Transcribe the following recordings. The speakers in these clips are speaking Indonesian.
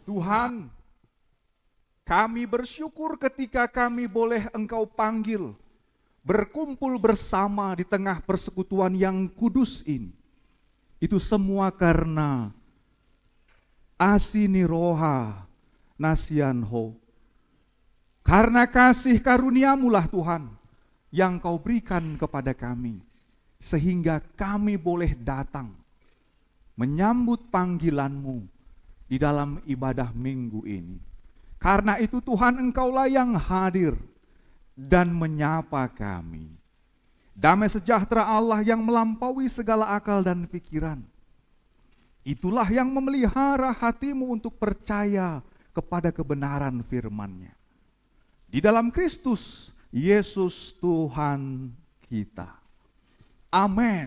Tuhan, kami bersyukur ketika kami boleh Engkau panggil, berkumpul bersama di tengah persekutuan yang kudus ini. Itu semua karena asini roha nasianho. Karena kasih karuniamu lah Tuhan yang Kau berikan kepada kami, sehingga kami boleh datang menyambut panggilan-Mu di dalam ibadah minggu ini. Karena itu Tuhan, Engkaulah yang hadir dan menyapa kami. Damai sejahtera Allah yang melampaui segala akal dan pikiran, itulah yang memelihara hatimu untuk percaya kepada kebenaran firman-Nya. Di dalam Kristus Yesus Tuhan kita. Amin.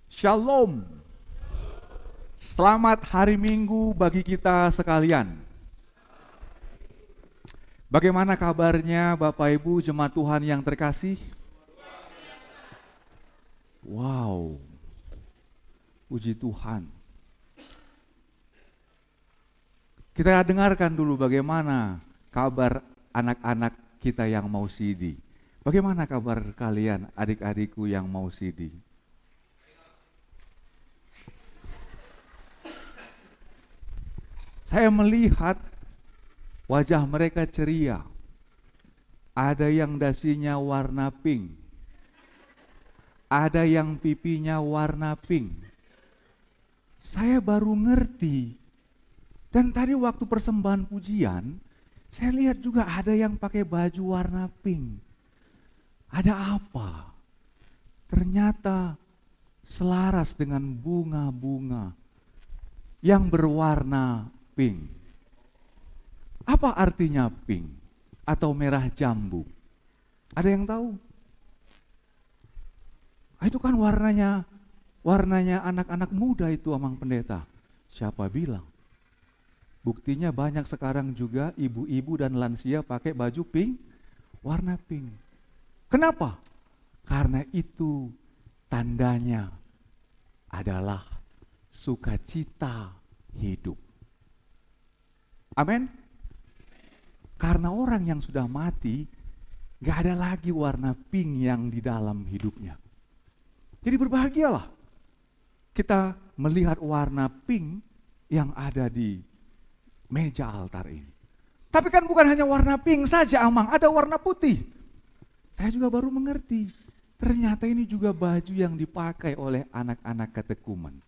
Shalom. Selamat hari Minggu bagi kita sekalian. Bagaimana kabarnya Bapak Ibu jemaat Tuhan yang terkasih? Wow. Puji Tuhan. Kita dengarkan dulu bagaimana kabar anak-anak kita yang mau CD. Bagaimana kabar kalian adik-adikku yang mau CD? Saya melihat wajah mereka ceria. Ada yang dasinya warna pink. Ada yang pipinya warna pink. Saya baru ngerti. Dan tadi waktu persembahan pujian, saya lihat juga ada yang pakai baju warna pink. Ada apa? Ternyata selaras dengan bunga-bunga yang berwarna pink. Apa artinya pink atau merah jambu? Ada yang tahu? Itu kan warnanya anak-anak muda itu, Amang Pendeta. Siapa bilang? Buktinya banyak sekarang juga ibu-ibu dan lansia pakai baju pink, warna pink. Kenapa? Karena itu tandanya adalah sukacita hidup. Amin. Karena orang yang sudah mati, gak ada lagi warna pink yang di dalam hidupnya. Jadi berbahagialah kita melihat warna pink yang ada di meja altar ini. Tapi kan bukan hanya warna pink saja, Amang, ada warna putih. Saya juga baru mengerti, ternyata ini juga baju yang dipakai oleh anak-anak katekumen.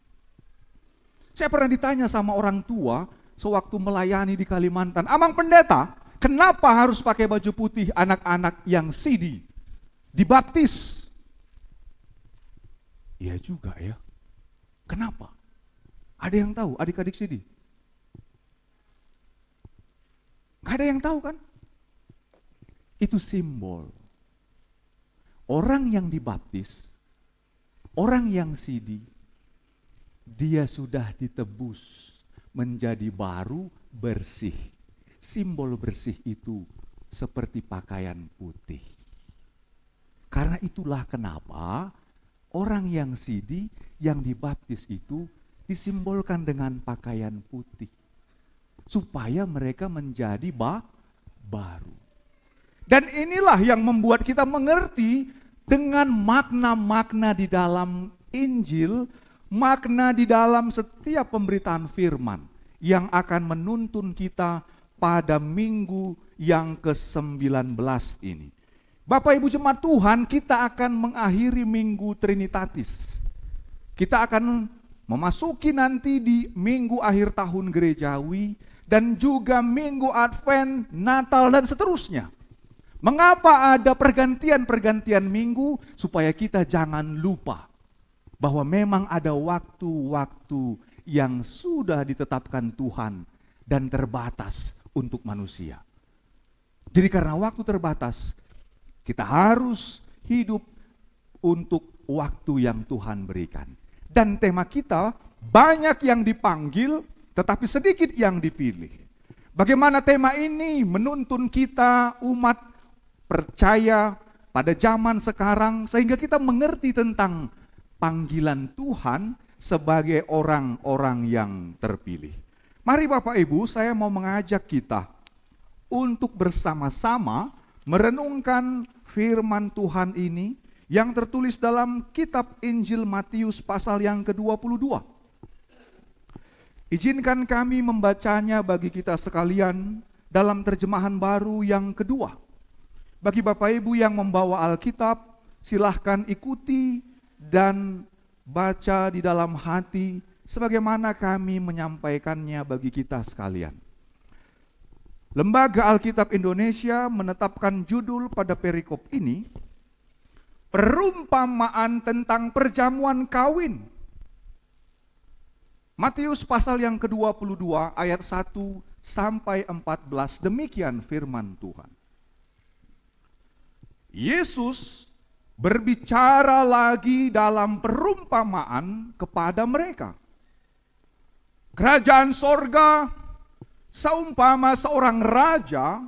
Saya pernah ditanya sama orang tua sewaktu melayani di Kalimantan, Amang Pendeta, kenapa harus pakai baju putih anak-anak yang CD dibaptis? Iya juga ya. Kenapa? Ada yang tahu adik-adik CD? Gak ada yang tahu kan? Itu simbol. Orang yang dibaptis, orang yang CD, dia sudah ditebus menjadi baru, bersih. Simbol bersih itu seperti pakaian putih. Karena itulah kenapa orang yang CD, yang dibaptis itu disimbolkan dengan pakaian putih. Supaya mereka menjadi baru. Dan inilah yang membuat kita mengerti dengan makna-makna di dalam Injil, makna di dalam setiap pemberitaan firman yang akan menuntun kita pada minggu yang ke-19 ini. Bapak Ibu jemaat Tuhan, kita akan mengakhiri minggu Trinitatis. Kita akan memasuki nanti di minggu akhir tahun gerejawi dan juga minggu Advent, Natal dan seterusnya. Mengapa ada pergantian-pergantian minggu? Supaya kita jangan lupa bahwa memang ada waktu-waktu yang sudah ditetapkan Tuhan dan terbatas untuk manusia. Jadi karena waktu terbatas, kita harus hidup untuk waktu yang Tuhan berikan. Dan tema kita, banyak yang dipanggil, tetapi sedikit yang dipilih. Bagaimana tema ini menuntun kita umat percaya pada zaman sekarang, sehingga kita mengerti tentang panggilan Tuhan sebagai orang-orang yang terpilih. Mari Bapak Ibu, saya mau mengajak kita untuk bersama-sama merenungkan firman Tuhan ini yang tertulis dalam kitab Injil Matius pasal yang ke-22. Izinkan kami membacanya bagi kita sekalian dalam terjemahan baru yang kedua. Bagi Bapak Ibu yang membawa Alkitab, silahkan ikuti dan baca di dalam hati sebagaimana kami menyampaikannya bagi kita sekalian. Lembaga Alkitab Indonesia menetapkan judul pada perikop ini, perumpamaan tentang perjamuan kawin. Matius pasal yang ke-22 ayat 1 sampai 14, demikian firman Tuhan. Yesus berbicara lagi dalam perumpamaan kepada mereka. Kerajaan sorga seumpama seorang raja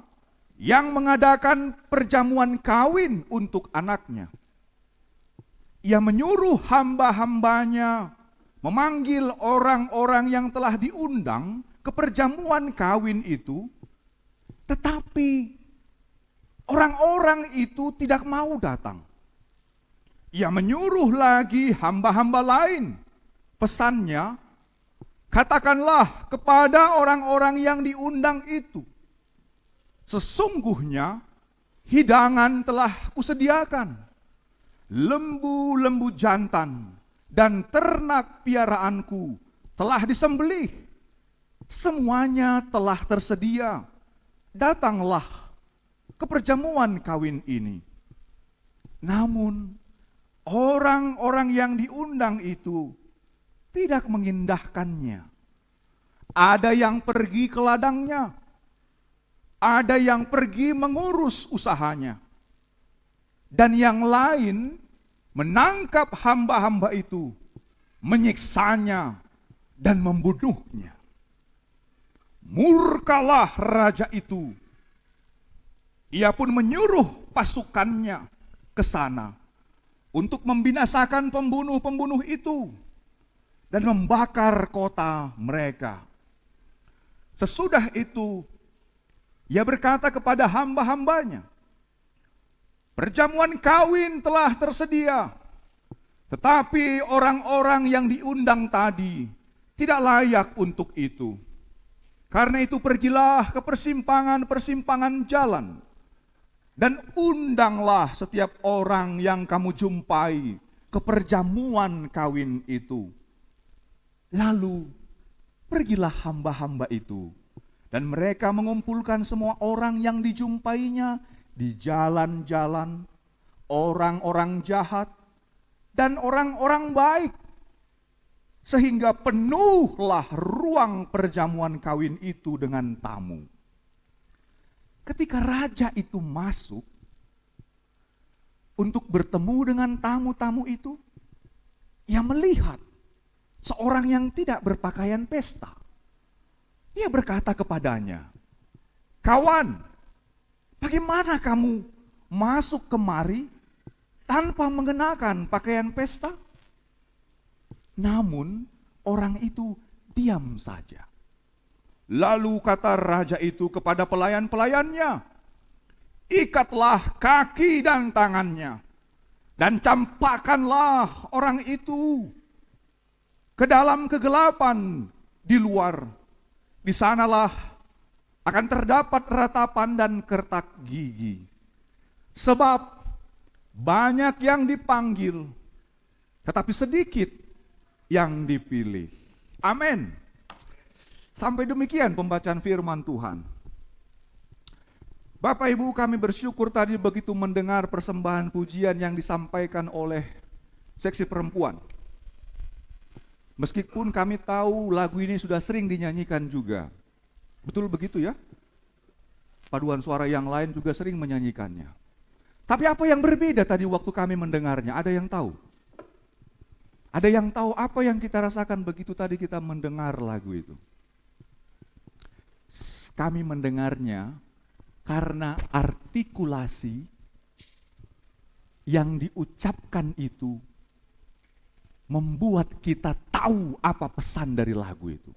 yang mengadakan perjamuan kawin untuk anaknya. Ia menyuruh hamba-hambanya memanggil orang-orang yang telah diundang ke perjamuan kawin itu, tetapi orang-orang itu tidak mau datang. Ia menyuruh lagi hamba-hamba lain. Pesannya, katakanlah kepada orang-orang yang diundang itu, sesungguhnya hidangan telah kusediakan. Lembu-lembu jantan dan ternak piaraanku telah disembelih. Semuanya telah tersedia. Datanglah ke perjamuan kawin ini. Namun orang-orang yang diundang itu tidak mengindahkannya. Ada yang pergi ke ladangnya, ada yang pergi mengurus usahanya, dan yang lain menangkap hamba-hamba itu, menyiksanya dan membunuhnya. Murkalah raja itu. Ia pun menyuruh pasukannya ke sana untuk membinasakan pembunuh-pembunuh itu dan membakar kota mereka. Sesudah itu, ia berkata kepada hamba-hambanya, perjamuan kawin telah tersedia, tetapi orang-orang yang diundang tadi tidak layak untuk itu. Karena itu pergilah ke persimpangan-persimpangan jalan, dan undanglah setiap orang yang kamu jumpai ke perjamuan kawin itu. Lalu pergilah hamba-hamba itu, dan mereka mengumpulkan semua orang yang dijumpainya di jalan-jalan, orang-orang jahat dan orang-orang baik, sehingga penuhlah ruang perjamuan kawin itu dengan tamu. Ketika raja itu masuk untuk bertemu dengan tamu-tamu itu, ia melihat seorang yang tidak berpakaian pesta. Ia berkata kepadanya, "Kawan, bagaimana kamu masuk kemari tanpa mengenakan pakaian pesta?" Namun orang itu diam saja. Lalu kata raja itu kepada pelayan-pelayannya, "Ikatlah kaki dan tangannya, dan campakkanlah orang itu ke dalam kegelapan di luar. Di sanalah akan terdapat ratapan dan kertak gigi. Sebab banyak yang dipanggil, tetapi sedikit yang dipilih." Amin. Sampai demikian pembacaan firman Tuhan. Bapak Ibu, kami bersyukur tadi begitu mendengar persembahan pujian yang disampaikan oleh seksi perempuan. Meskipun kami tahu lagu ini sudah sering dinyanyikan juga. Betul begitu ya? Paduan suara yang lain juga sering menyanyikannya. Tapi apa yang berbeda tadi waktu kami mendengarnya? Ada yang tahu? Ada yang tahu apa yang kita rasakan begitu tadi kita mendengar lagu itu? Kami mendengarnya karena artikulasi yang diucapkan itu membuat kita tahu apa pesan dari lagu itu.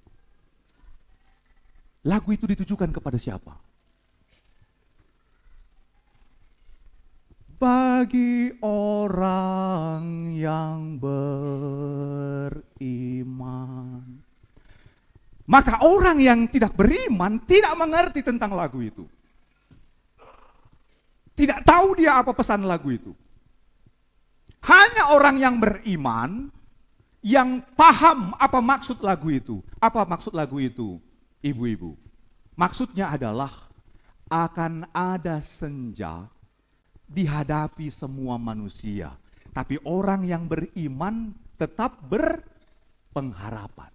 Lagu itu ditujukan kepada siapa? Bagi orang yang beriman. Maka orang yang tidak beriman tidak mengerti tentang lagu itu. Tidak tahu dia apa pesan lagu itu. Hanya orang yang beriman yang paham apa maksud lagu itu. Apa maksud lagu itu, ibu-ibu? Maksudnya adalah akan ada senja dihadapi semua manusia. Tapi orang yang beriman tetap berpengharapan.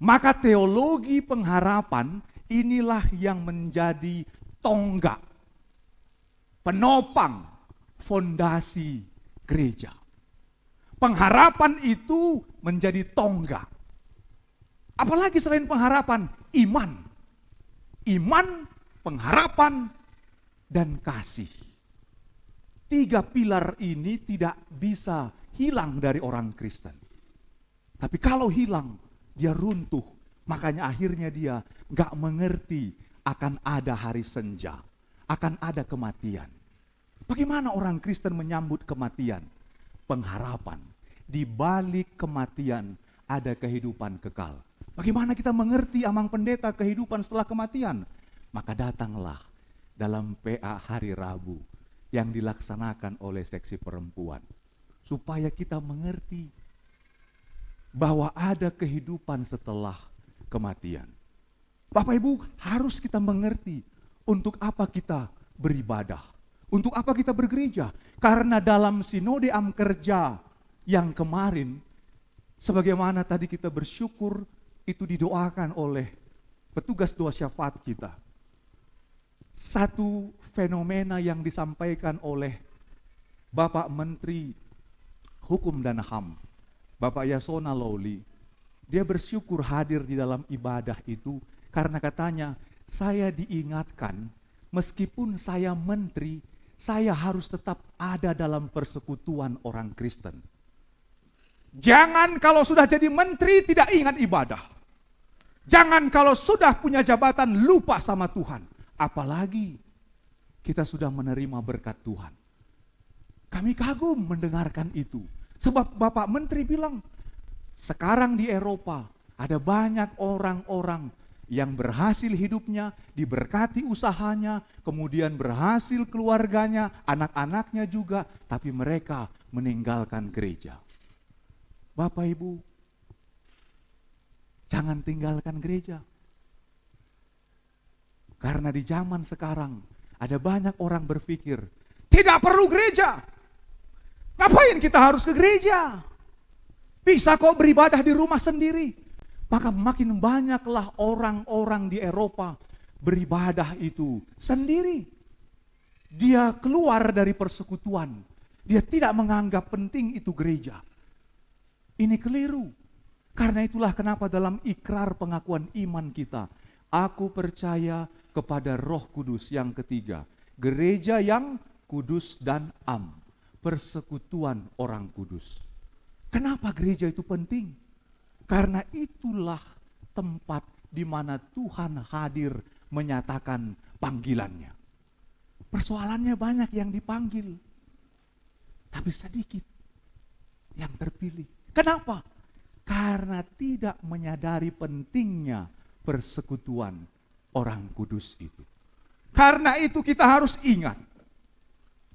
Maka teologi pengharapan inilah yang menjadi tonggak, penopang, fondasi gereja. Pengharapan itu menjadi tonggak. Apalagi selain pengharapan, iman. Iman, pengharapan, dan kasih. 3 pilar ini tidak bisa hilang dari orang Kristen. Tapi kalau hilang, dia runtuh. Makanya akhirnya dia gak mengerti akan ada hari senja. Akan ada kematian. Bagaimana orang Kristen menyambut kematian? Pengharapan. Di balik kematian ada kehidupan kekal. Bagaimana kita mengerti Amang Pendeta kehidupan setelah kematian? Maka datanglah dalam PA hari Rabu yang dilaksanakan oleh seksi perempuan. Supaya kita mengerti bahwa ada kehidupan setelah kematian. Bapak Ibu, harus kita mengerti untuk apa kita beribadah, untuk apa kita bergereja. Karena dalam sinode Amkerja yang kemarin, sebagaimana tadi kita bersyukur, itu didoakan oleh petugas doa syafaat kita. Satu fenomena yang disampaikan oleh Bapak Menteri Hukum dan HAM, Bapak Yasona Lawli, dia bersyukur hadir di dalam ibadah itu karena katanya, saya diingatkan meskipun saya menteri, saya harus tetap ada dalam persekutuan orang Kristen. Jangan kalau sudah jadi menteri tidak ingat ibadah. Jangan kalau sudah punya jabatan lupa sama Tuhan. Apalagi kita sudah menerima berkat Tuhan. Kami kagum mendengarkan itu. Sebab Bapak Menteri bilang, sekarang di Eropa ada banyak orang-orang yang berhasil hidupnya, diberkati usahanya, kemudian berhasil keluarganya, anak-anaknya juga, tapi mereka meninggalkan gereja. Bapak Ibu, jangan tinggalkan gereja. Karena di zaman sekarang ada banyak orang berpikir, tidak perlu gereja. Ngapain kita harus ke gereja? Bisa kok beribadah di rumah sendiri. Maka makin banyaklah orang-orang di Eropa beribadah itu sendiri. Dia keluar dari persekutuan. Dia tidak menganggap penting itu gereja. Ini keliru. Karena itulah kenapa dalam ikrar pengakuan iman kita, aku percaya kepada Roh Kudus yang ketiga, gereja yang kudus dan am, persekutuan orang kudus. Kenapa gereja itu penting? Karena itulah tempat di mana Tuhan hadir menyatakan panggilannya. Persoalannya banyak yang dipanggil, tapi sedikit yang terpilih. Kenapa? Karena tidak menyadari pentingnya persekutuan orang kudus itu. Karena itu kita harus ingat,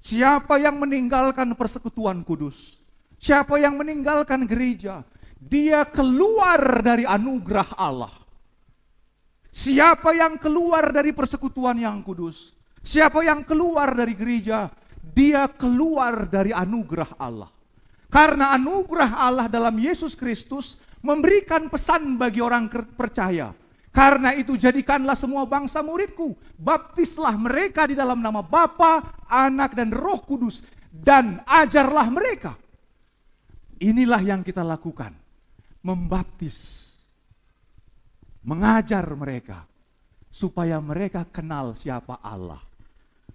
siapa yang meninggalkan persekutuan kudus, siapa yang meninggalkan gereja, dia keluar dari anugerah Allah. Siapa yang keluar dari persekutuan yang kudus, siapa yang keluar dari gereja, dia keluar dari anugerah Allah. Karena anugerah Allah dalam Yesus Kristus memberikan pesan bagi orang percaya. Karena itu jadikanlah semua bangsa muridku, baptislah mereka di dalam nama Bapa, Anak dan Roh Kudus, dan ajarlah mereka. Inilah yang kita lakukan, membaptis, mengajar mereka, supaya mereka kenal siapa Allah.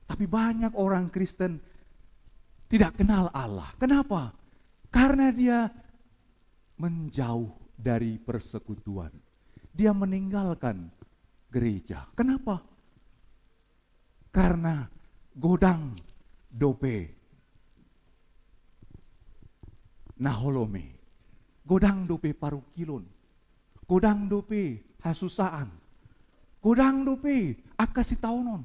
Tapi banyak orang Kristen tidak kenal Allah. Kenapa? Karena dia menjauh dari persekutuan. Dia meninggalkan gereja. Kenapa? Karena godang dope naholome, godang dope parukilon, godang dope hasusaan, godang dope akasitaunon.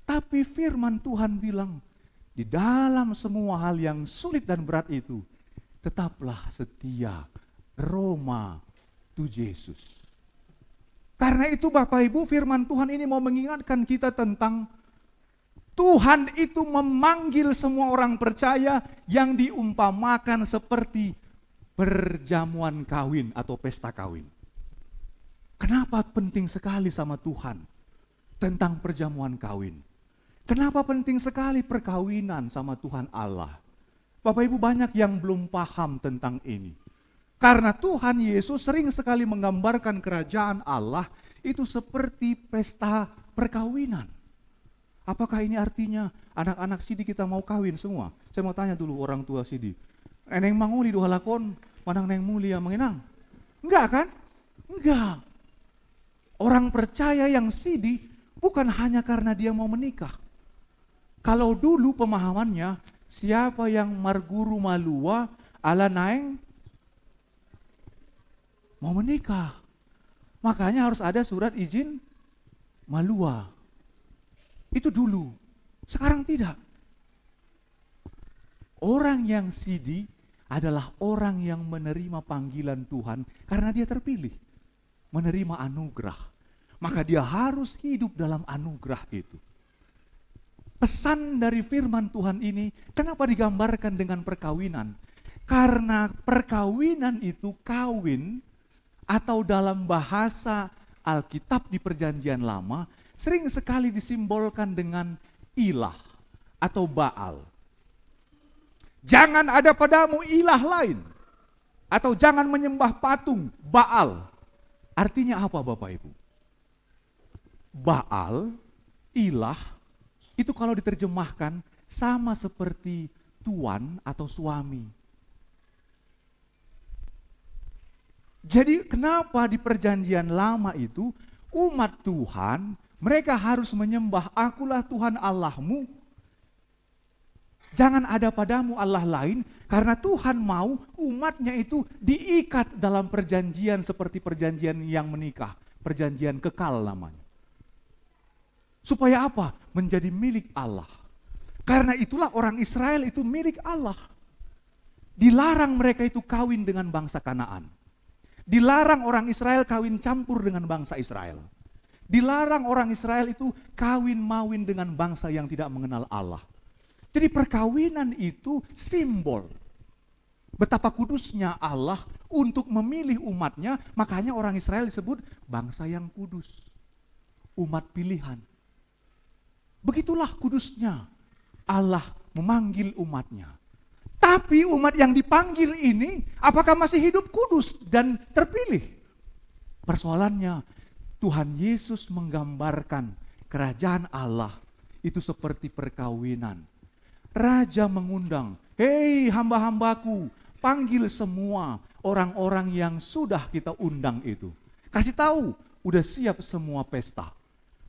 Tapi firman Tuhan bilang, di dalam semua hal yang sulit dan berat itu, tetaplah setia Roma to Yesus. Karena itu Bapak Ibu, firman Tuhan ini mau mengingatkan kita tentang Tuhan itu memanggil semua orang percaya yang diumpamakan seperti perjamuan kawin atau pesta kawin. Kenapa penting sekali sama Tuhan tentang perjamuan kawin? Kenapa penting sekali perkawinan sama Tuhan Allah? Bapak Ibu, banyak yang belum paham tentang ini. Karena Tuhan Yesus sering sekali menggambarkan kerajaan Allah itu seperti pesta perkawinan. Apakah ini artinya anak-anak Sidi kita mau kawin semua? Saya mau tanya dulu orang tua Sidi. Eneng manguli dua lakon, manang neng mulia mengenang. Enggak kan? Enggak. Orang percaya yang Sidi bukan hanya karena dia mau menikah. Kalau dulu pemahamannya, siapa yang marguru malua ala naeng mau menikah. Makanya harus ada surat izin malua. Itu dulu. Sekarang tidak. Orang yang Sidi adalah orang yang menerima panggilan Tuhan karena dia terpilih. Menerima anugerah. Maka dia harus hidup dalam anugerah itu. Pesan dari firman Tuhan ini, kenapa digambarkan dengan perkawinan? Karena perkawinan itu kawin, atau dalam bahasa Alkitab di Perjanjian Lama, sering sekali disimbolkan dengan ilah atau Baal. Jangan ada padamu ilah lain, atau jangan menyembah patung Baal. Artinya apa Bapak Ibu? Baal, ilah, itu kalau diterjemahkan sama seperti tuan atau suami. Jadi kenapa di Perjanjian Lama itu umat Tuhan mereka harus menyembah akulah Tuhan Allahmu. Jangan ada padamu Allah lain, karena Tuhan mau umatnya itu diikat dalam perjanjian seperti perjanjian yang menikah, perjanjian kekal namanya. Supaya apa? Menjadi milik Allah. Karena itulah orang Israel itu milik Allah. Dilarang mereka itu kawin dengan bangsa Kanaan. Dilarang orang Israel kawin campur dengan bangsa Israel. Dilarang orang Israel itu kawin mawin dengan bangsa yang tidak mengenal Allah. Jadi perkawinan itu simbol betapa kudusnya Allah untuk memilih umatnya. Makanya orang Israel disebut bangsa yang kudus, umat pilihan. Begitulah kudusnya Allah memanggil umatnya. Tapi umat yang dipanggil ini apakah masih hidup kudus dan terpilih? Persoalannya, Tuhan Yesus menggambarkan kerajaan Allah itu seperti perkawinan. Raja mengundang, hei hamba-hambaku, panggil semua orang-orang yang sudah kita undang itu. Kasih tahu, udah siap semua pesta.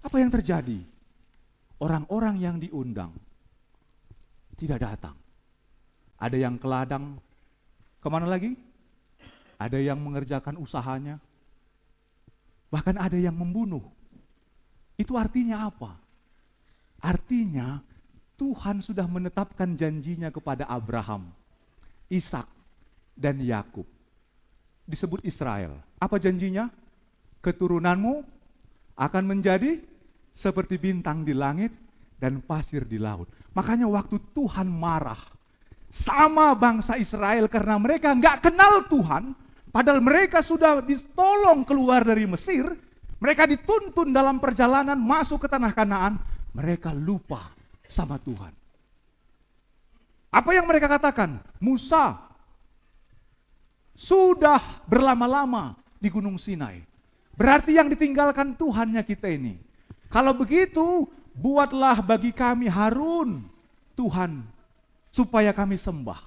Apa yang terjadi? Orang-orang yang diundang tidak datang. Ada yang ke ladang, kemana lagi? Ada yang mengerjakan usahanya. Bahkan ada yang membunuh. Itu artinya apa? Artinya Tuhan sudah menetapkan janjinya kepada Abraham, Ishak, dan Yakub. Disebut Israel. Apa janjinya? Keturunanmu akan menjadi seperti bintang di langit dan pasir di laut. Makanya waktu Tuhan marah sama bangsa Israel karena mereka nggak kenal Tuhan, padahal mereka sudah ditolong keluar dari Mesir, mereka dituntun dalam perjalanan masuk ke tanah Kanaan, mereka lupa sama Tuhan. Apa yang mereka katakan? Musa sudah berlama-lama di Gunung Sinai. Berarti yang ditinggalkan Tuhannya kita ini. Kalau begitu, buatlah bagi kami Harun, Tuhan, supaya kami sembah.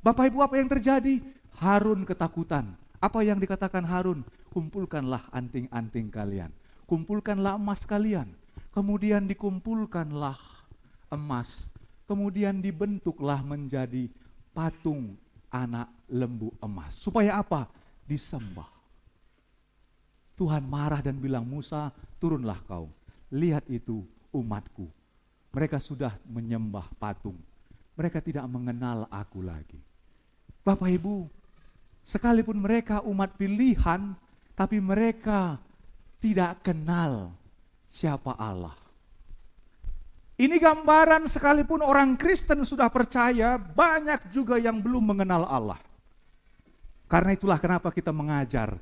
Bapak Ibu, apa yang terjadi? Harun ketakutan. Apa yang dikatakan Harun? Kumpulkanlah anting-anting kalian. Kumpulkanlah emas kalian. Kemudian dikumpulkanlah emas. Kemudian dibentuklah menjadi patung anak lembu emas. Supaya apa? Disembah. Tuhan marah dan bilang, Musa, turunlah kau. Lihat itu umatku. Mereka sudah menyembah patung. Mereka tidak mengenal aku lagi. Bapak Ibu, sekalipun mereka umat pilihan, tapi mereka tidak kenal siapa Allah. Ini gambaran sekalipun orang Kristen sudah percaya, banyak juga yang belum mengenal Allah. Karena itulah kenapa kita mengajar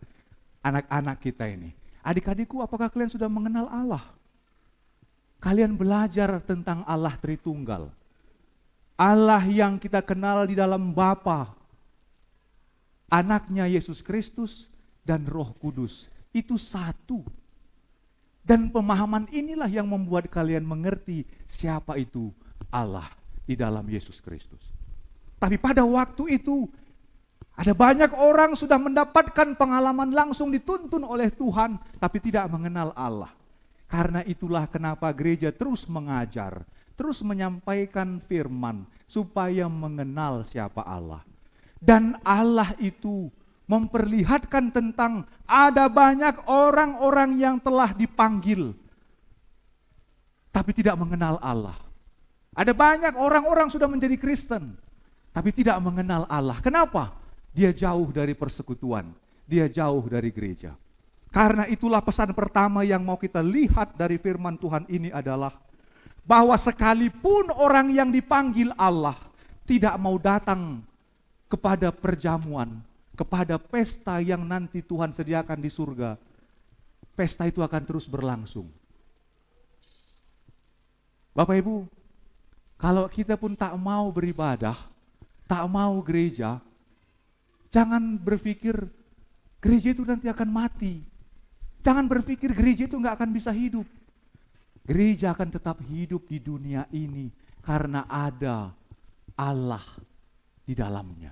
anak-anak kita ini. Adik-adikku, apakah kalian sudah mengenal Allah? Kalian belajar tentang Allah Tritunggal. Allah yang kita kenal di dalam Bapa, anaknya Yesus Kristus dan Roh Kudus. Itu satu. Dan pemahaman inilah yang membuat kalian mengerti siapa itu Allah di dalam Yesus Kristus. Tapi pada waktu itu, ada banyak orang sudah mendapatkan pengalaman langsung dituntun oleh Tuhan, tapi tidak mengenal Allah. Karena itulah kenapa gereja terus mengajar, terus menyampaikan firman, supaya mengenal siapa Allah. Dan Allah itu memperlihatkan tentang ada banyak orang-orang yang telah dipanggil, tapi tidak mengenal Allah. Ada banyak orang-orang sudah menjadi Kristen, tapi tidak mengenal Allah. Kenapa? Dia jauh dari persekutuan, dia jauh dari gereja. Karena itulah pesan pertama yang mau kita lihat dari firman Tuhan ini adalah bahwa sekalipun orang yang dipanggil Allah tidak mau datang kepada perjamuan, kepada pesta yang nanti Tuhan sediakan di surga, pesta itu akan terus berlangsung. Bapak Ibu, kalau kita pun tak mau beribadah, tak mau gereja, jangan berpikir gereja itu nanti akan mati. Jangan berpikir gereja itu gak akan bisa hidup. Gereja akan tetap hidup di dunia ini karena ada Allah di dalamnya.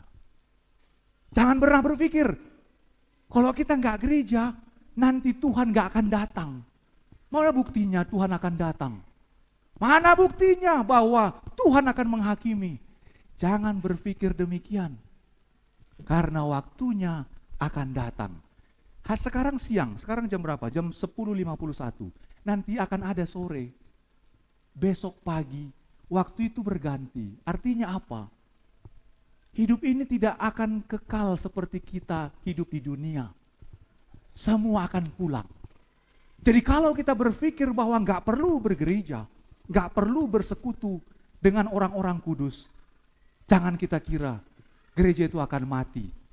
Jangan pernah berpikir kalau kita gak gereja, nanti Tuhan gak akan datang. Mana buktinya Tuhan akan datang? Mana buktinya bahwa Tuhan akan menghakimi? Jangan berpikir demikian. Karena waktunya akan datang. Sekarang siang, sekarang jam berapa? Jam 10.51. Nanti akan ada sore. Besok pagi, waktu itu berganti. Artinya apa? Hidup ini tidak akan kekal seperti kita hidup di dunia. Semua akan pulang. Jadi kalau kita berpikir bahwa gak perlu bergereja, gak perlu bersekutu dengan orang-orang kudus, jangan kita kira gereja itu akan mati.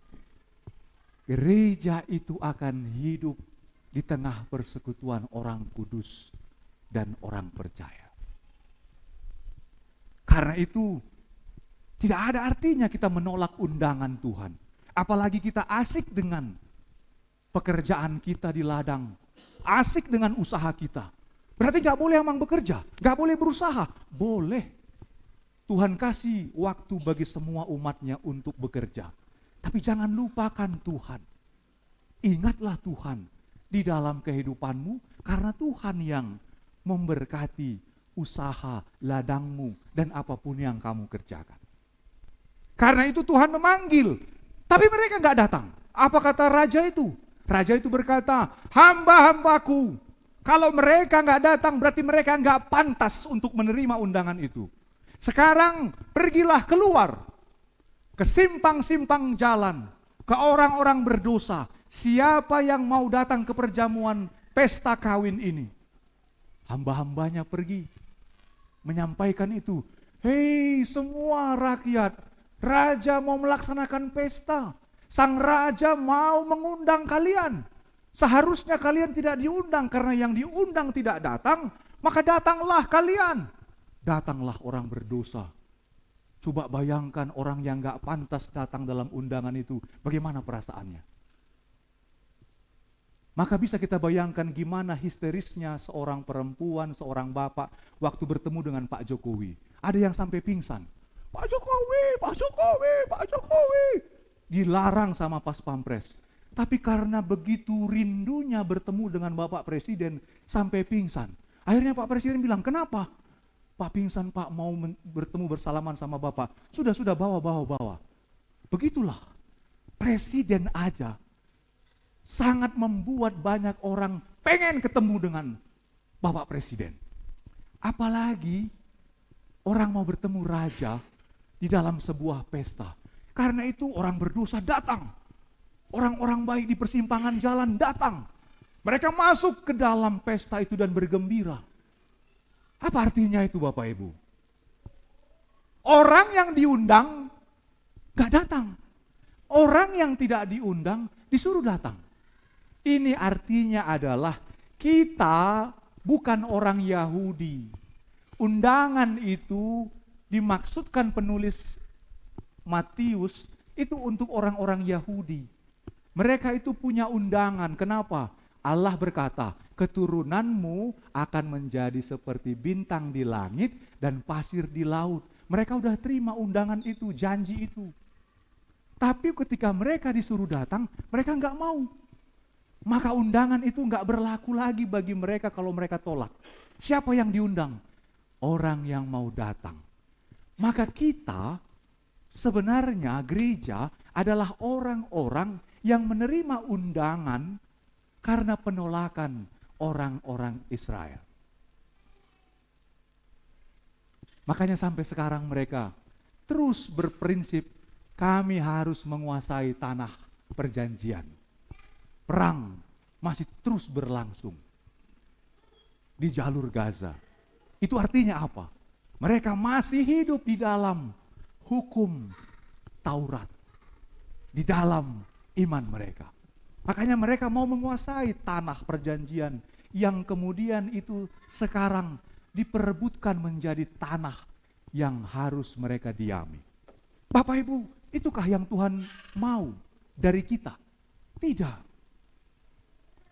Gereja itu akan hidup di tengah persekutuan orang kudus dan orang percaya. Karena itu, tidak ada artinya kita menolak undangan Tuhan. Apalagi kita asik dengan pekerjaan kita di ladang, asik dengan usaha kita. Berarti gak boleh emang bekerja, gak boleh berusaha. Boleh. Tuhan kasih waktu bagi semua umatnya untuk bekerja. Tapi jangan lupakan Tuhan. Ingatlah Tuhan di dalam kehidupanmu, karena Tuhan yang memberkati usaha, ladangmu, dan apapun yang kamu kerjakan. Karena itu Tuhan memanggil, tapi mereka gak datang. Apa kata raja itu? Raja itu berkata, hamba-hambaku, kalau mereka gak datang berarti mereka gak pantas untuk menerima undangan itu. Sekarang pergilah keluar ke simpang-simpang jalan, ke orang-orang berdosa. Siapa yang mau datang ke perjamuan pesta kawin ini? Hamba-hambanya pergi menyampaikan itu. Hei semua rakyat, raja mau melaksanakan pesta. Sang raja mau mengundang kalian. Seharusnya kalian tidak diundang, karena yang diundang tidak datang, maka datanglah kalian. Datanglah orang berdosa. Coba bayangkan orang yang gak pantas datang dalam undangan itu, bagaimana perasaannya? Maka bisa kita bayangkan gimana histerisnya seorang perempuan, seorang bapak waktu bertemu dengan Pak Jokowi. Ada yang sampai pingsan. Pak Jokowi, Pak Jokowi, Pak Jokowi. dilarang sama Pas Pampres. Tapi karena begitu rindunya bertemu dengan Bapak Presiden sampai pingsan. Akhirnya Pak Presiden bilang, kenapa? Pak pingsan Pak, mau bertemu bersalaman sama Bapak. Sudah bawa. Begitulah, Presiden aja sangat membuat banyak orang pengen ketemu dengan Bapak Presiden. Apalagi orang mau bertemu raja di dalam sebuah pesta. Karena itu orang berdosa datang. Orang-orang baik di persimpangan jalan datang. Mereka masuk ke dalam pesta itu dan bergembira. Apa artinya itu Bapak Ibu? Orang yang diundang gak datang. Orang yang tidak diundang disuruh datang. Ini artinya adalah kita bukan orang Yahudi. Undangan itu dimaksudkan penulis Matius itu untuk orang-orang Yahudi. Mereka itu punya undangan. Kenapa? Allah berkata, keturunanmu akan menjadi seperti bintang di langit dan pasir di laut. Mereka udah terima undangan itu, janji itu. Tapi ketika mereka disuruh datang, mereka nggak mau. Maka undangan itu nggak berlaku lagi bagi mereka kalau mereka tolak. Siapa yang diundang? Orang yang mau datang. Maka kita sebenarnya gereja adalah orang-orang yang menerima undangan karena penolakan orang-orang Israel. Makanya sampai sekarang mereka terus berprinsip kami harus menguasai tanah perjanjian. Perang masih terus berlangsung di jalur Gaza. Itu artinya apa? Mereka masih hidup di dalam hukum Taurat, di dalam iman mereka. Makanya mereka mau menguasai tanah perjanjian yang kemudian itu sekarang diperebutkan menjadi tanah yang harus mereka diami. Bapak Ibu, itukah yang Tuhan mau dari kita? Tidak.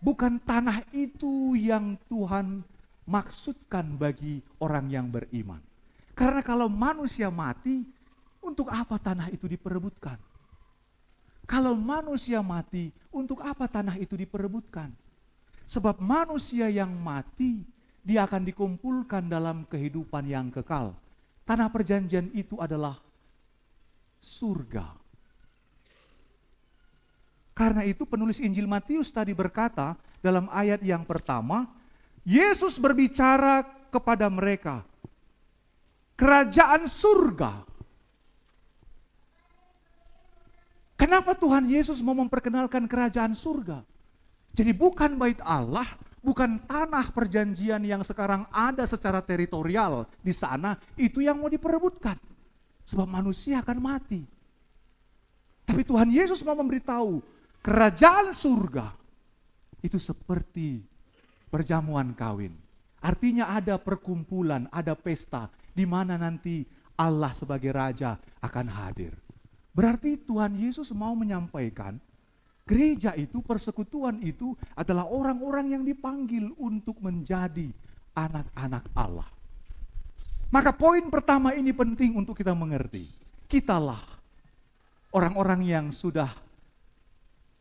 Bukan tanah itu yang Tuhan maksudkan bagi orang yang beriman. Karena kalau manusia mati, untuk apa tanah itu diperebutkan? Kalau manusia mati, untuk apa tanah itu diperebutkan? Sebab manusia yang mati, dia akan dikumpulkan dalam kehidupan yang kekal. Tanah perjanjian itu adalah surga. Karena itu penulis Injil Matius tadi berkata dalam ayat yang pertama, Yesus berbicara kepada mereka, kerajaan surga. Kenapa Tuhan Yesus mau memperkenalkan kerajaan surga? Jadi bukan bait Allah, bukan tanah perjanjian yang sekarang ada secara teritorial di sana, itu yang mau diperebutkan. Sebab manusia akan mati. Tapi Tuhan Yesus mau memberitahu, kerajaan surga itu seperti perjamuan kawin. Artinya ada perkumpulan, ada pesta, di mana nanti Allah sebagai Raja akan hadir. Berarti Tuhan Yesus mau menyampaikan, gereja itu, persekutuan itu adalah orang-orang yang dipanggil untuk menjadi anak-anak Allah. Maka poin pertama ini penting untuk kita mengerti. Kitalah orang-orang yang sudah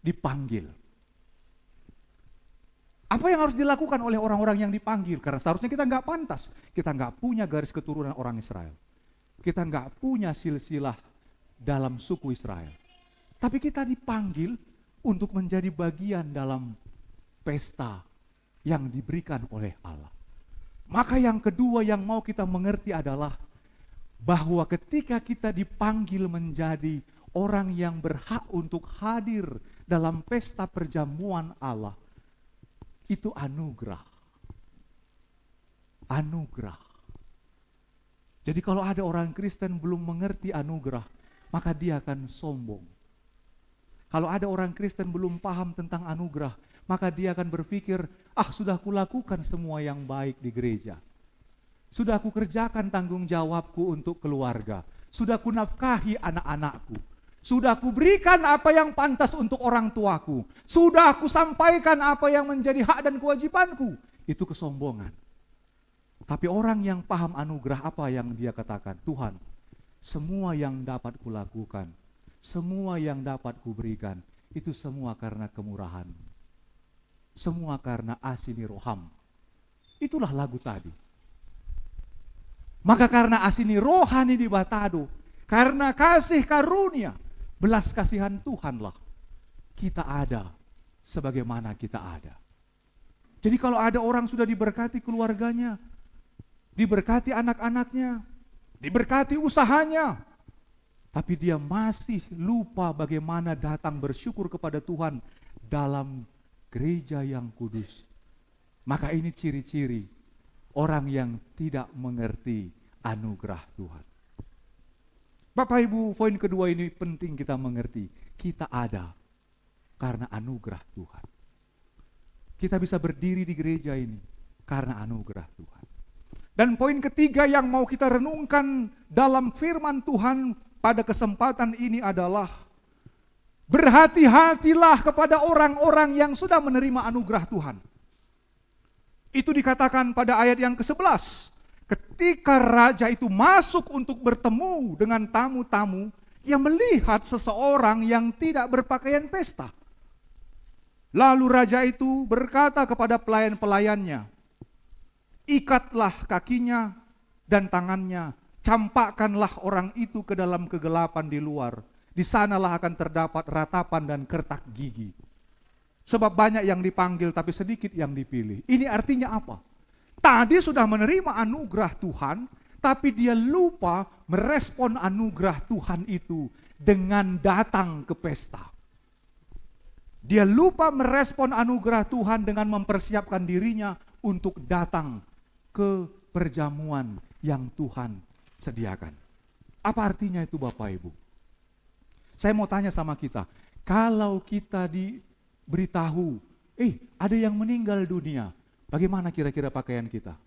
dipanggil. Apa yang harus dilakukan oleh orang-orang yang dipanggil? Karena seharusnya kita nggak pantas. Kita nggak punya garis keturunan orang Israel. Kita nggak punya silsilah dalam suku Israel. Tapi kita dipanggil untuk menjadi bagian dalam pesta yang diberikan oleh Allah. Maka yang kedua yang mau kita mengerti adalah bahwa ketika kita dipanggil menjadi orang yang berhak untuk hadir dalam pesta perjamuan Allah, itu anugerah. Anugerah. Jadi kalau ada orang Kristen belum mengerti anugerah, maka dia akan sombong. Kalau ada orang Kristen belum paham tentang anugerah, maka dia akan berpikir, sudah kulakukan semua yang baik di gereja. Sudah aku kerjakan tanggung jawabku untuk keluarga. Sudah aku nafkahi anak-anakku. Sudah aku berikan apa yang pantas untuk orang tuaku. Sudah aku sampaikan apa yang menjadi hak dan kewajibanku. Itu kesombongan. Tapi orang yang paham anugerah, apa yang dia katakan? Tuhan, semua yang dapat kulakukan semua yang dapat kuberikan, itu semua karena kemurahan. Semua karena asini roham. Itulah lagu tadi. Maka karena asini rohani di batado, karena kasih karunia, belas kasihan Tuhanlah, kita ada sebagaimana kita ada. Jadi kalau ada orang sudah diberkati keluarganya, diberkati anak-anaknya, diberkati usahanya, tapi dia masih lupa bagaimana datang bersyukur kepada Tuhan dalam gereja yang kudus, maka ini ciri-ciri orang yang tidak mengerti anugerah Tuhan. Bapak Ibu, poin kedua ini penting kita mengerti. Kita ada karena anugerah Tuhan. Kita bisa berdiri di gereja ini karena anugerah Tuhan. Dan poin ketiga yang mau kita renungkan dalam firman Tuhan pada kesempatan ini adalah berhati-hatilah kepada orang-orang yang sudah menerima anugerah Tuhan. Itu dikatakan pada ayat yang ke-11. Ketika raja itu masuk untuk bertemu dengan tamu-tamu, ia melihat seseorang yang tidak berpakaian pesta. Lalu raja itu berkata kepada pelayan-pelayannya, ikatlah kakinya dan tangannya, campakkanlah orang itu ke dalam kegelapan di luar. Di sanalah akan terdapat ratapan dan kertak gigi. Sebab banyak yang dipanggil tapi sedikit yang dipilih. Ini artinya apa? Tadi sudah menerima anugerah Tuhan, tapi dia lupa merespon anugerah Tuhan itu dengan datang ke pesta. Dia lupa merespon anugerah Tuhan dengan mempersiapkan dirinya untuk datang ke perjamuan yang Tuhan sediakan. Apa artinya itu Bapak Ibu? Saya mau tanya sama kita, kalau kita diberitahu, ada yang meninggal dunia, bagaimana kira-kira pakaian kita?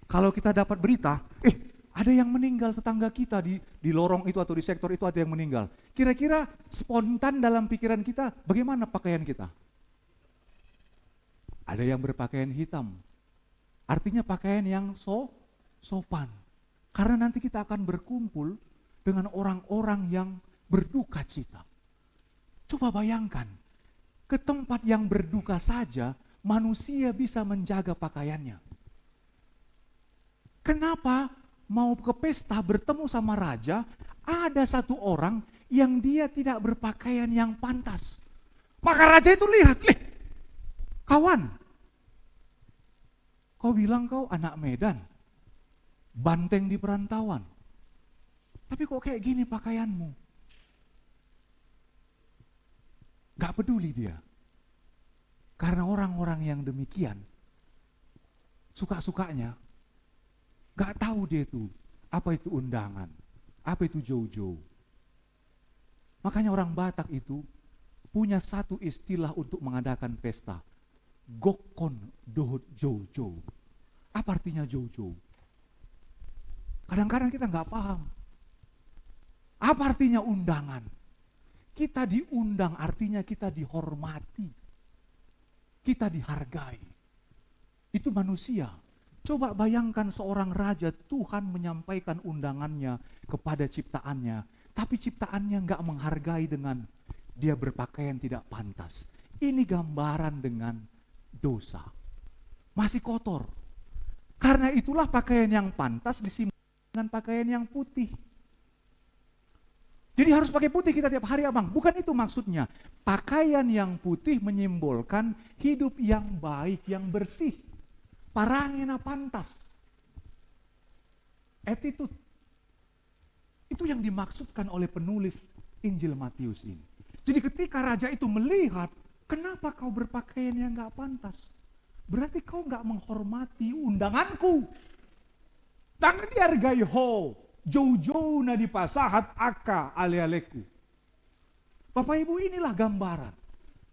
Kalau kita dapat berita, ada yang meninggal tetangga kita di lorong itu atau di sektor itu ada yang meninggal. Kira-kira spontan dalam pikiran kita, bagaimana pakaian kita? Ada yang berpakaian hitam. Artinya pakaian yang sopan. Karena nanti kita akan berkumpul dengan orang-orang yang berduka cita. Coba bayangkan, ke tempat yang berduka saja manusia bisa menjaga pakaiannya. Kenapa mau ke pesta bertemu sama raja, ada satu orang yang dia tidak berpakaian yang pantas. Maka raja itu lihat, kawan, kau bilang kau anak Medan, banteng di perantauan. Tapi kok kayak gini pakaianmu? Gak peduli dia. Karena orang-orang yang demikian, suka-sukanya, gak tahu dia itu, apa itu undangan, apa itu jojo. Makanya orang Batak itu punya satu istilah untuk mengadakan pesta. Gokon dohot jojo. Apa artinya jojo? Kadang-kadang kita gak paham. Apa artinya undangan? Kita diundang artinya kita dihormati. Kita dihargai. Itu manusia. Coba bayangkan seorang raja, Tuhan menyampaikan undangannya kepada ciptaannya. Tapi ciptaannya gak menghargai dengan dia berpakaian tidak pantas. Ini gambaran dengan dosa. Masih kotor. Karena itulah pakaian yang pantas disimpan dengan pakaian yang putih. Jadi harus pakai putih kita tiap hari abang. Bukan itu maksudnya. Pakaian yang putih menyimbolkan hidup yang baik, yang bersih. Parangena pantas. Attitude. Itu yang dimaksudkan oleh penulis Injil Matius ini. Jadi ketika raja itu melihat, kenapa kau berpakaian yang gak pantas? Berarti kau gak menghormati undanganku. Dan dihargai ho. Jauh-jauh na di pasahat aka ale-aleku. Bapak Ibu, inilah gambaran.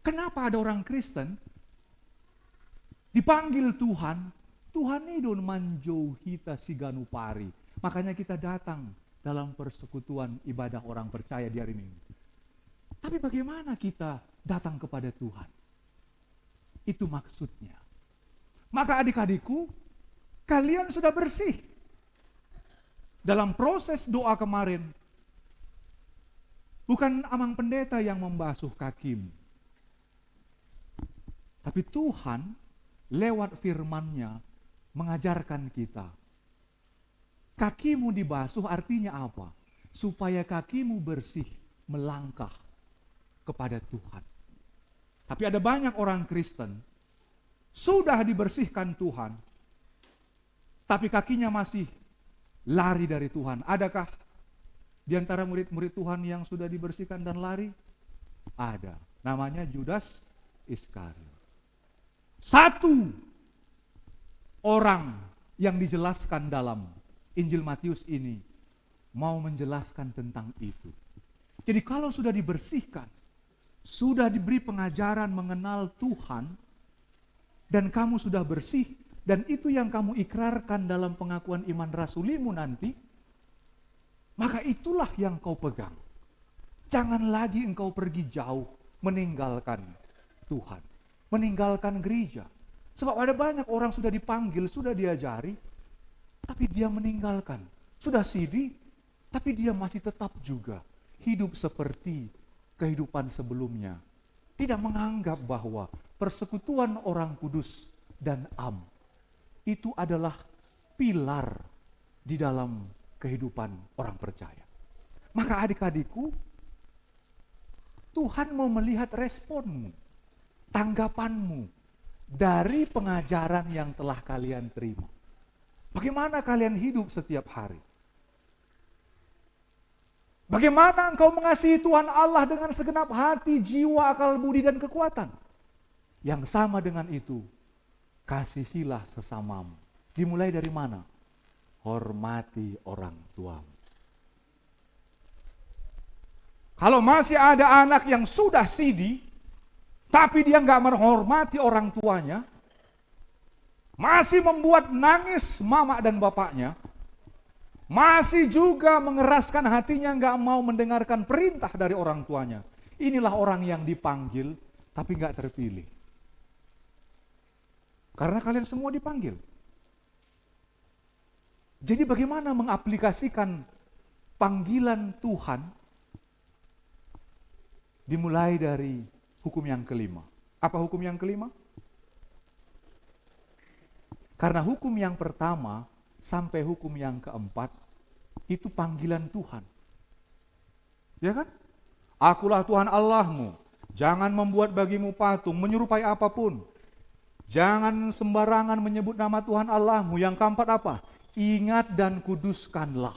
Kenapa ada orang Kristen dipanggil Tuhan, Tuhan idon manjou hita siganupari. Makanya kita datang dalam persekutuan ibadah orang percaya di hari Minggu. Tapi bagaimana kita datang kepada Tuhan? Itu maksudnya. Maka adik-adikku, kalian sudah bersih. Dalam proses doa kemarin, bukan amang pendeta yang membasuh kakimu, tapi Tuhan lewat firman-Nya mengajarkan kita. Kakimu dibasuh artinya apa? Supaya kakimu bersih melangkah kepada Tuhan. Tapi ada banyak orang Kristen sudah dibersihkan Tuhan, tapi kakinya masih lari dari Tuhan. Adakah di antara murid-murid Tuhan yang sudah dibersihkan dan lari? Ada. Namanya Judas Iskariot. Satu orang yang dijelaskan dalam Injil Matius ini mau menjelaskan tentang itu. Jadi kalau sudah dibersihkan, sudah diberi pengajaran mengenal Tuhan, dan kamu sudah bersih, dan itu yang kamu ikrarkan dalam pengakuan iman rasulimu nanti, maka itulah yang kau pegang. Jangan lagi engkau pergi jauh meninggalkan Tuhan, meninggalkan gereja. Sebab ada banyak orang sudah dipanggil, sudah diajari, tapi dia meninggalkan. Sudah sidi, tapi dia masih tetap juga hidup seperti kehidupan sebelumnya. Tidak menganggap bahwa persekutuan orang kudus dan am itu adalah pilar di dalam kehidupan orang percaya. Maka adik-adikku, Tuhan mau melihat responmu, tanggapanmu dari pengajaran yang telah kalian terima. Bagaimana kalian hidup setiap hari? Bagaimana engkau mengasihi Tuhan Allah dengan segenap hati, jiwa, akal, budi, dan kekuatan? Yang sama dengan itu, kasihilah sesamamu. Dimulai dari mana? Hormati orang tuamu. Kalau masih ada anak yang sudah sidi, tapi dia nggak menghormati orang tuanya, masih membuat nangis mama dan bapaknya, masih juga mengeraskan hatinya nggak mau mendengarkan perintah dari orang tuanya. Inilah orang yang dipanggil tapi nggak terpilih. Karena kalian semua dipanggil. Jadi bagaimana mengaplikasikan panggilan Tuhan? Dimulai dari hukum yang kelima. Apa hukum yang kelima? Karena hukum yang pertama sampai hukum yang keempat itu panggilan Tuhan. Ya kan? Akulah Tuhan Allahmu. Jangan membuat bagimu patung, menyerupai apapun. Jangan sembarangan menyebut nama Tuhan Allahmu. Yang keempat apa? Ingat dan kuduskanlah.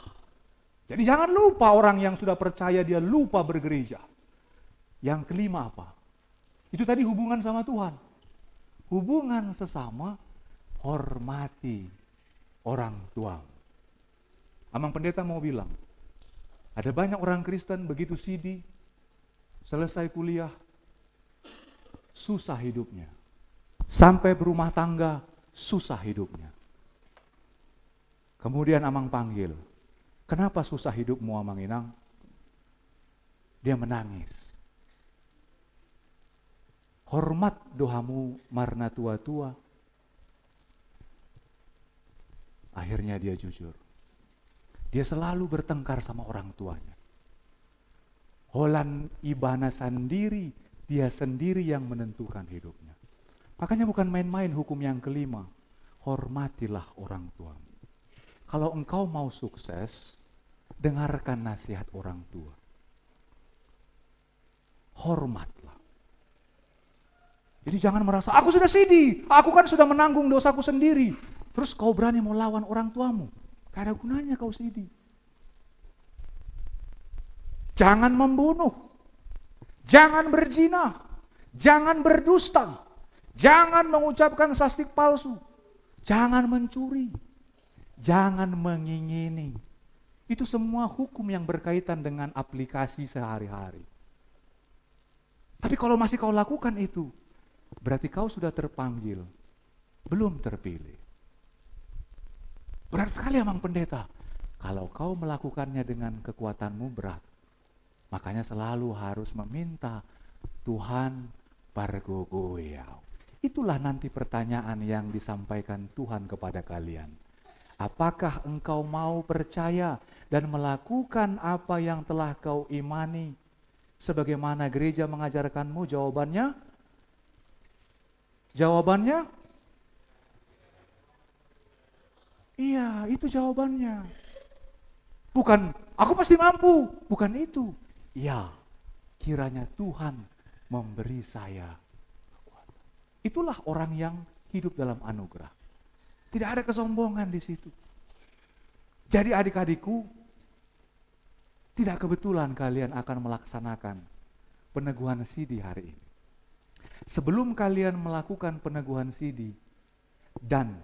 Jadi jangan lupa, orang yang sudah percaya dia lupa bergereja. Yang kelima apa? Itu tadi hubungan sama Tuhan. Hubungan sesama, hormati orang tua. Amang pendeta mau bilang, ada banyak orang Kristen begitu sidi, selesai kuliah, susah hidupnya. Sampai berumah tangga, susah hidupnya. Kemudian amang panggil, kenapa susah hidupmu Amang Inang? Dia menangis. Hormat doamu marna tua-tua. Akhirnya dia jujur. Dia selalu bertengkar sama orang tuanya. Holan ibana sendiri, dia sendiri yang menentukan hidupnya. Makanya bukan main-main hukum yang kelima. Hormatilah orang tuamu. Kalau engkau mau sukses, dengarkan nasihat orang tua. Hormatlah. Jadi jangan merasa, aku sudah sidi, aku kan sudah menanggung dosaku sendiri. Terus kau berani mau lawan orang tuamu. Gak ada gunanya kau sidi. Jangan membunuh. Jangan berzina. Jangan berdusta. Jangan mengucapkan sastik palsu. Jangan mencuri. Jangan mengingini. Itu semua hukum yang berkaitan dengan aplikasi sehari-hari. Tapi kalau masih kau lakukan itu, berarti kau sudah terpanggil, belum terpilih. Berat sekali Amang Pendeta. Kalau kau melakukannya dengan kekuatanmu berat. Makanya selalu harus meminta Tuhan pargogoyau. Itulah nanti pertanyaan yang disampaikan Tuhan kepada kalian. Apakah engkau mau percaya dan melakukan apa yang telah kau imani? Sebagaimana gereja mengajarkanmu? Jawabannya, iya, itu jawabannya. Bukan, aku pasti mampu. Bukan itu. Ya, kiranya Tuhan memberi saya kekuatan. Itulah orang yang hidup dalam anugerah. Tidak ada kesombongan di situ. Jadi adik-adikku, tidak kebetulan kalian akan melaksanakan peneguhan sidi hari ini. Sebelum kalian melakukan peneguhan sidi dan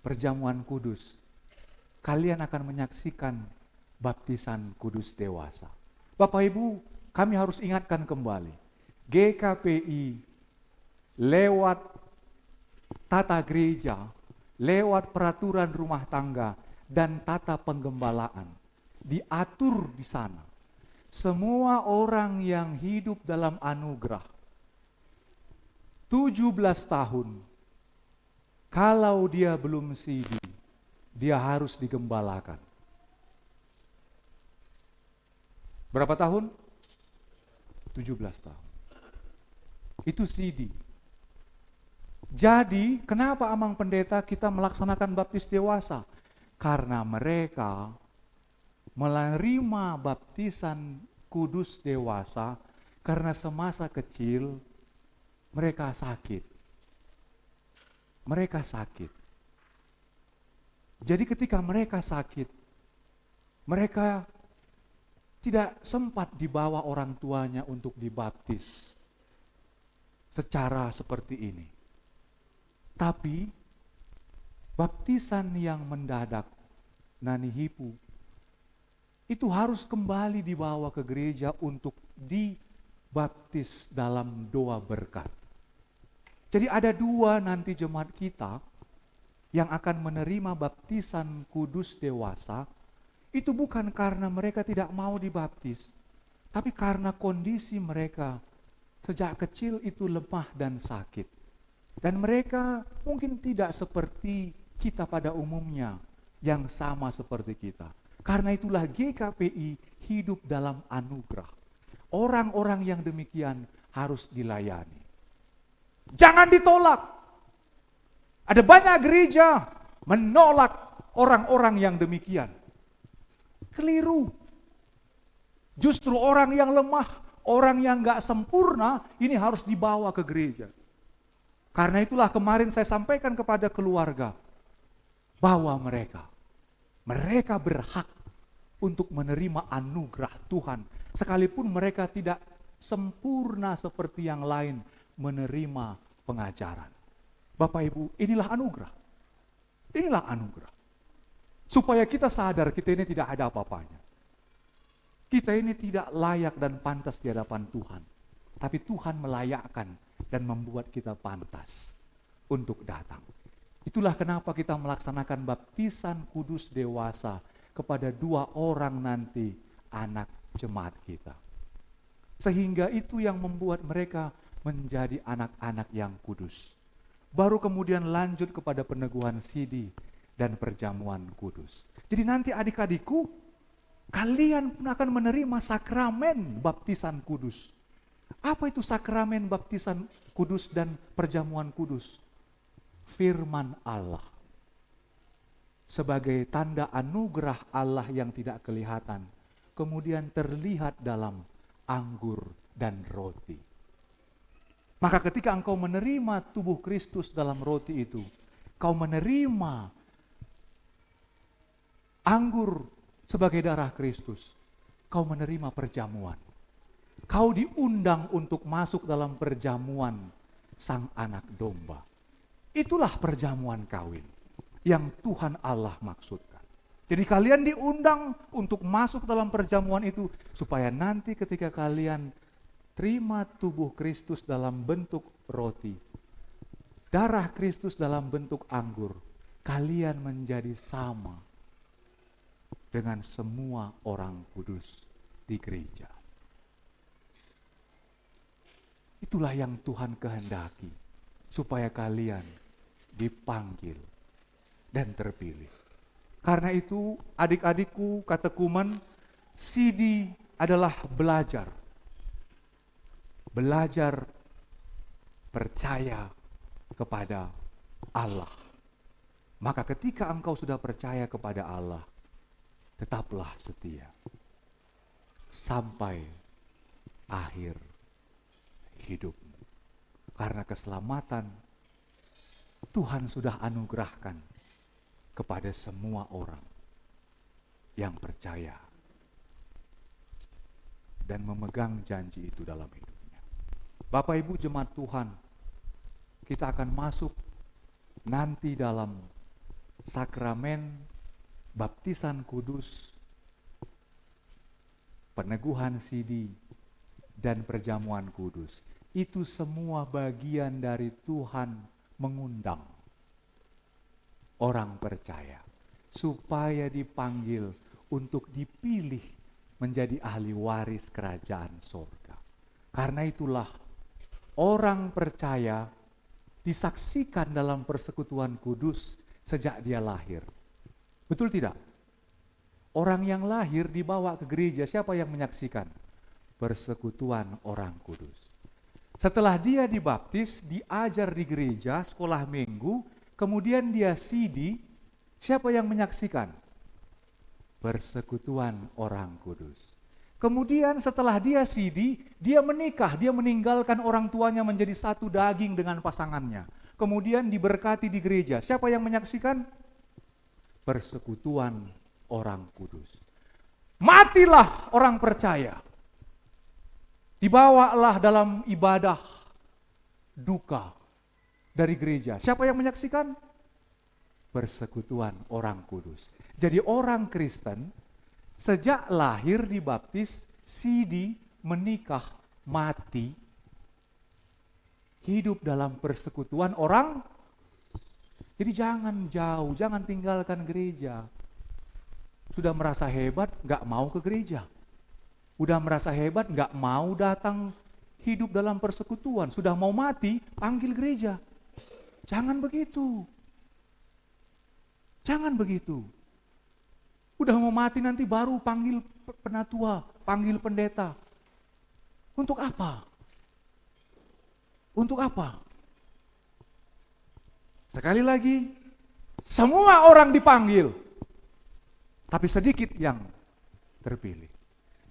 perjamuan kudus, kalian akan menyaksikan baptisan kudus dewasa. Bapak Ibu, kami harus ingatkan kembali, GKPI lewat tata gereja, lewat peraturan rumah tangga dan tata penggembalaan, diatur di sana. Semua orang yang hidup dalam anugerah, 17 tahun, kalau dia belum sidi, dia harus digembalakan. Berapa tahun? 17 tahun. Itu sidi. Jadi, kenapa Amang Pendeta kita melaksanakan baptis dewasa? Karena mereka menerima baptisan kudus dewasa karena semasa kecil mereka sakit. Mereka sakit. Jadi ketika mereka sakit, mereka tidak sempat dibawa orang tuanya untuk dibaptis secara seperti ini. Tapi baptisan yang mendadak, nanihipu, itu harus kembali dibawa ke gereja untuk dibaptis dalam doa berkat. Jadi ada dua nanti jemaat kita yang akan menerima baptisan kudus dewasa, itu bukan karena mereka tidak mau dibaptis, tapi karena kondisi mereka sejak kecil itu lemah dan sakit. Dan mereka mungkin tidak seperti kita pada umumnya, yang sama seperti kita. Karena itulah GKPI hidup dalam anugerah. Orang-orang yang demikian harus dilayani. Jangan ditolak. Ada banyak gereja menolak orang-orang yang demikian. Keliru. Justru orang yang lemah, orang yang gak sempurna, ini harus dibawa ke gereja. Karena itulah kemarin saya sampaikan kepada keluarga, bahwa mereka berhak untuk menerima anugerah Tuhan. Sekalipun mereka tidak sempurna seperti yang lain menerima pengajaran. Bapak Ibu, inilah anugerah. Inilah anugerah. Supaya kita sadar kita ini tidak ada apa-apanya. Kita ini tidak layak dan pantas di hadapan Tuhan. Tapi Tuhan melayakkan dan membuat kita pantas untuk datang. Itulah kenapa kita melaksanakan baptisan kudus dewasa kepada 2 orang nanti anak jemaat kita. Sehingga itu yang membuat mereka menjadi anak-anak yang kudus. Baru kemudian lanjut kepada peneguhan sidi dan perjamuan kudus. Jadi nanti adik-adikku, kalian pun akan menerima sakramen baptisan kudus. Apa itu sakramen baptisan kudus dan perjamuan kudus? Firman Allah. Sebagai tanda anugerah Allah yang tidak kelihatan, kemudian terlihat dalam anggur dan roti. Maka ketika engkau menerima tubuh Kristus dalam roti itu, kau menerima anggur sebagai darah Kristus, kau menerima perjamuan. Kau diundang untuk masuk dalam perjamuan Sang Anak Domba. Itulah perjamuan kawin yang Tuhan Allah maksudkan. Jadi kalian diundang untuk masuk dalam perjamuan itu, supaya nanti ketika kalian terima tubuh Kristus dalam bentuk roti, darah Kristus dalam bentuk anggur, kalian menjadi sama dengan semua orang kudus di gereja. Itulah yang Tuhan kehendaki, supaya kalian dipanggil dan terpilih. Karena itu adik-adikku, katekumen, CD adalah belajar. Belajar percaya kepada Allah. Maka ketika engkau sudah percaya kepada Allah, tetaplah setia sampai akhir hidupmu. Karena keselamatan Tuhan sudah anugerahkan kepada semua orang yang percaya dan memegang janji itu dalam hidupnya. Bapak Ibu jemaat Tuhan, kita akan masuk nanti dalam sakramen baptisan kudus, peneguhan sidi, dan perjamuan kudus. Itu semua bagian dari Tuhan mengundang orang percaya supaya dipanggil untuk dipilih menjadi ahli waris kerajaan surga. Karena itulah orang percaya disaksikan dalam persekutuan kudus sejak dia lahir. Betul tidak? Orang yang lahir dibawa ke gereja, siapa yang menyaksikan? Persekutuan orang kudus. Setelah dia dibaptis, diajar di gereja, sekolah minggu, kemudian dia sidi, siapa yang menyaksikan? Persekutuan orang kudus. Kemudian setelah dia sidi, dia menikah, dia meninggalkan orang tuanya menjadi satu daging dengan pasangannya. Kemudian diberkati di gereja, siapa yang menyaksikan? Persekutuan orang kudus. Matilah orang percaya. Dibawalah dalam ibadah duka dari gereja. Siapa yang menyaksikan? Persekutuan orang kudus. Jadi orang Kristen sejak lahir dibaptis, sidi, menikah, mati, hidup dalam persekutuan orang. Jadi jangan jauh, jangan tinggalkan gereja. Sudah merasa hebat, gak mau ke gereja. Udah merasa hebat, gak mau datang hidup dalam persekutuan. Sudah mau mati, panggil gereja. Jangan begitu. Jangan begitu. Udah mau mati nanti baru panggil penatua, panggil pendeta. Untuk apa? Untuk apa? Sekali lagi, semua orang dipanggil, tapi sedikit yang terpilih.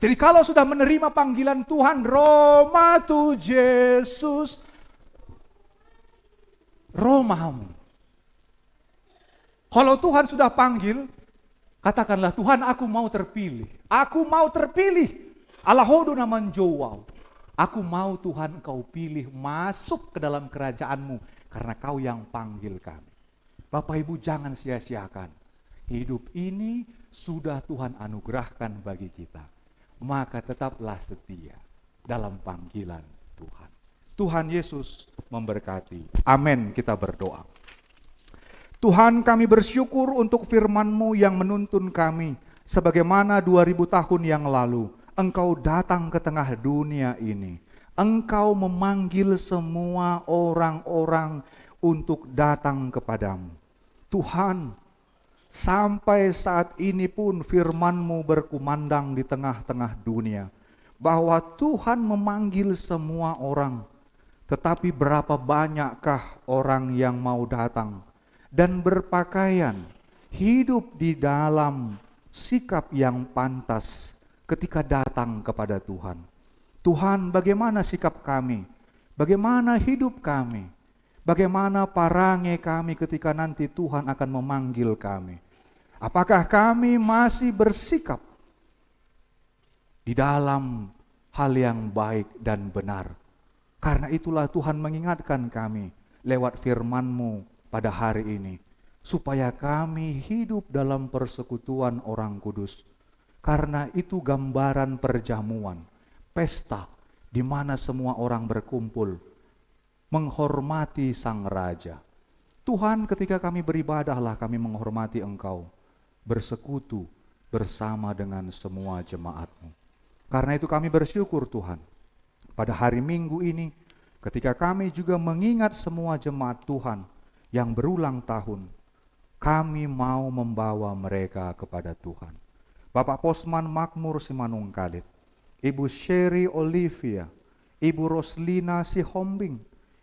Jadi kalau sudah menerima panggilan Tuhan, Roma tu Yesus, Romamu. Kalau Tuhan sudah panggil, katakanlah, Tuhan aku mau terpilih. Aku mau terpilih. Alahodo naman jowau. Aku mau Tuhan Engkau pilih masuk ke dalam kerajaan-Mu. Karena Kau yang panggil kami. Bapak Ibu jangan sia-siakan. Hidup ini sudah Tuhan anugerahkan bagi kita. Maka tetaplah setia dalam panggilan Tuhan. Tuhan Yesus memberkati. Amin, kita berdoa. Tuhan, kami bersyukur untuk firman-Mu yang menuntun kami. Sebagaimana 2000 tahun yang lalu, Engkau datang ke tengah dunia ini. Engkau memanggil semua orang-orang untuk datang kepadamu. Tuhan, sampai saat ini pun firman-Mu berkumandang di tengah-tengah dunia. Bahwa Tuhan memanggil semua orang. Tetapi berapa banyakkah orang yang mau datang dan berpakaian, hidup di dalam sikap yang pantas ketika datang kepada Tuhan. Tuhan, bagaimana sikap kami? Bagaimana hidup kami? Bagaimana parange kami ketika nanti Tuhan akan memanggil kami? Apakah kami masih bersikap di dalam hal yang baik dan benar? Karena itulah Tuhan mengingatkan kami lewat firman-Mu pada hari ini, supaya kami hidup dalam persekutuan orang kudus. Karena itu gambaran perjamuan, pesta di mana semua orang berkumpul menghormati Sang Raja. Tuhan, ketika kami beribadahlah kami menghormati Engkau, bersekutu bersama dengan semua jemaat-Mu. Karena itu kami bersyukur Tuhan, pada hari Minggu ini, ketika kami juga mengingat semua jemaat Tuhan yang berulang tahun, Kami mau membawa mereka kepada Tuhan. Bapak Posman Makmur Simanungkalit, Ibu Sherry Olivia, Ibu Roslina Sihombing,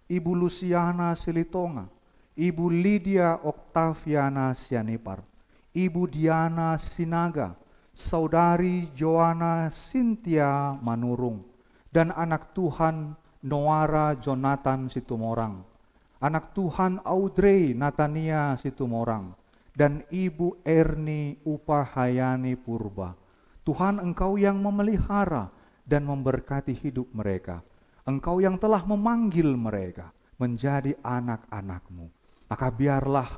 Ibu Luciana Silitonga, Ibu Lydia Oktaviana Sianipar, Ibu Diana Sinaga, Saudari Joanna Cynthia Manurung, dan anak Tuhan Noara Jonathan Situmorang, anak Tuhan Audrey Natania Situmorang, dan Ibu Erni Upahayani Purba. Tuhan, Engkau yang memelihara dan memberkati hidup mereka. Engkau yang telah memanggil mereka menjadi anak-anak-Mu. Maka biarlah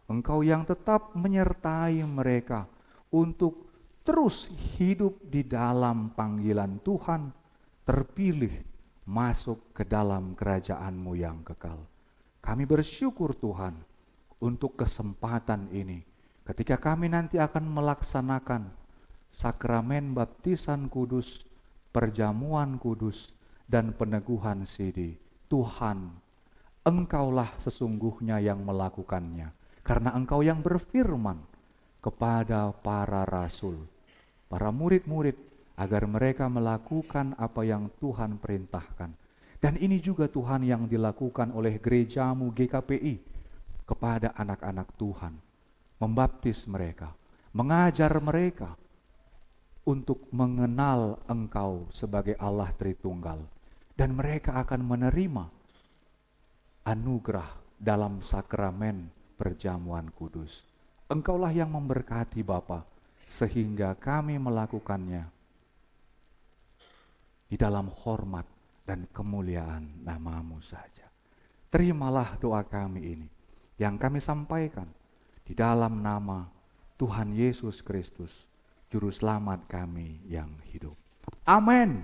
Engkau yang tetap menyertai mereka untuk terus hidup di dalam panggilan Tuhan, terpilih masuk ke dalam kerajaan-Mu yang kekal. Kami bersyukur Tuhan untuk kesempatan ini, ketika kami nanti akan melaksanakan sakramen baptisan kudus, perjamuan kudus, dan peneguhan sidi. Tuhan, Engkaulah sesungguhnya yang melakukannya, karena Engkau yang berfirman kepada para rasul, para murid-murid, agar mereka melakukan apa yang Tuhan perintahkan. Dan ini juga Tuhan yang dilakukan oleh gerejamu GKPI kepada anak-anak Tuhan, membaptis mereka, mengajar mereka untuk mengenal Engkau sebagai Allah Tritunggal, dan mereka akan menerima anugerah dalam sakramen perjamuan kudus. Engkaulah yang memberkati Bapa, sehingga kami melakukannya di dalam hormat dan kemuliaan nama-Mu saja. Terimalah doa kami ini yang kami sampaikan di dalam nama Tuhan Yesus Kristus, Juru Selamat kami yang hidup. Amin.